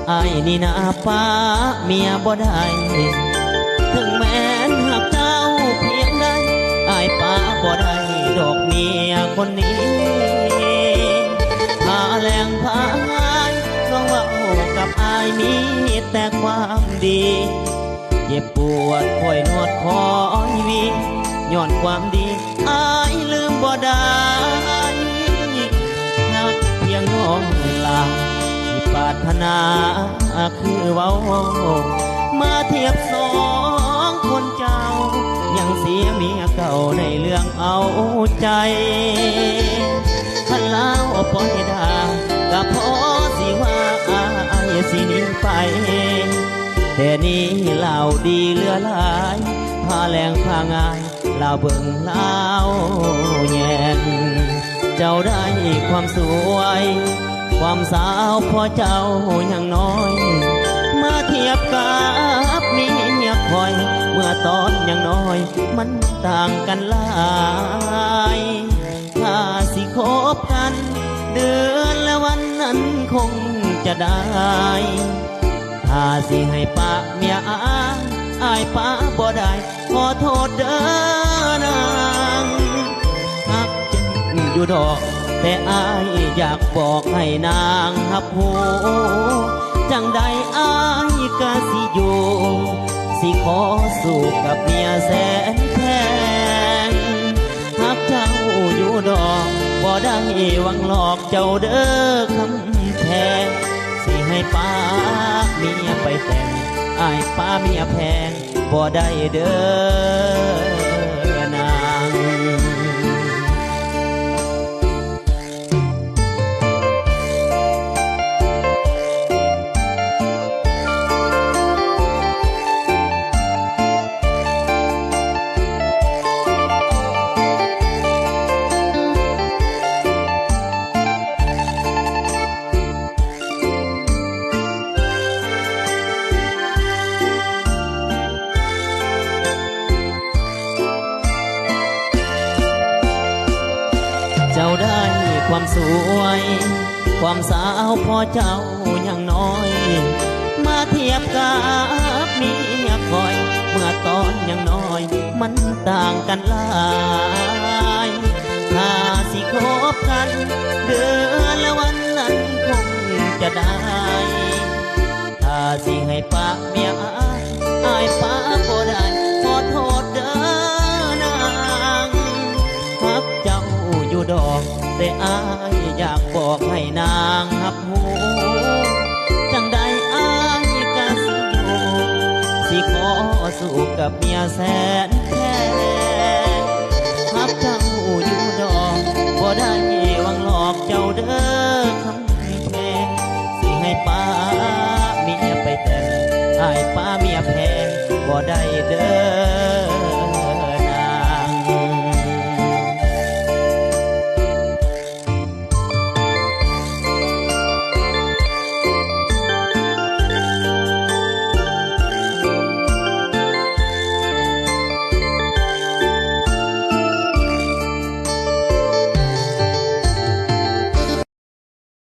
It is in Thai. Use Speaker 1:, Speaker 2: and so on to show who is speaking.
Speaker 1: อายนี่นาป้าเมียบ่ได้ถึงแม้นหากเจ้าเพียงใดอายป้าบ่ได้ดอกเมียคนนี้พาแรงพาอายลองเว้ากับอายมีแต่ความดีเจ็บปวดคอยนวดคอยวีย้อนความดีอายลืมบ่ได้หักเพียงน้องลาที่ปรารถนาคือเว้ามาเทียบสองคนเจ้ายังเสียเมียเก่าในเรื่องเอาใจทันแล้วปล่อยดาก็พอสิว่าอายสิหนีไปแต่นี้เล่าดีเหลือหลายพาแรงพาง่ายเล่าเบิ่งเล่าแย่งเจ้าได้ความสวยความสาวพอเจ้ายังน้อยมาเทียบกับเมียคอยเมื่อตอนยังน้อยมันต่างกันหลายถ้าสิคบกันเดือนและวันนั้นคงจะได้ถ้าสิให้ป้าเมียอายป้าบ่ได้ขอโทษเด้อนางฮักจริงอยู่ดอกแต่อายอยากบอกให้นางฮับหูจังใดอายก็สิอยู่สิขอสู้กับเมียแสนแพงฮักเจ้าอยู่ดอกบ่ได้หวังหลอกเจ้าเด้อคำแพงสิให้ป้าเมียไปแต่งอายป้าเมียแพงบ่ได้เด้อนางเจ้าได้ความสวยความสาวพอเจ้ายังน้อยมาเทียบกับเมียคอยเมื่อตอนยังน้อยมันต่างกันหลายถ้าสิคบกันเดือนละวันนั้นคงจะได้ถ้าสิให้ป้าเมียอายป้าบ่ได้ขอโทษเด้อนางฮักเจ้าอยู่ดอกแต่อายอยากบอกให้นางฮับหูจังใดอายก็สิอยู่สิขอสู้กับเมียแสนแพงฮักเจ้าอยู่ดอกบ่ได้หวังหลอกเจ้าเด้อคำแพงสิให้ป้าเมียไปแต่งอายป้าเมียแพงบ่ได้เด้อ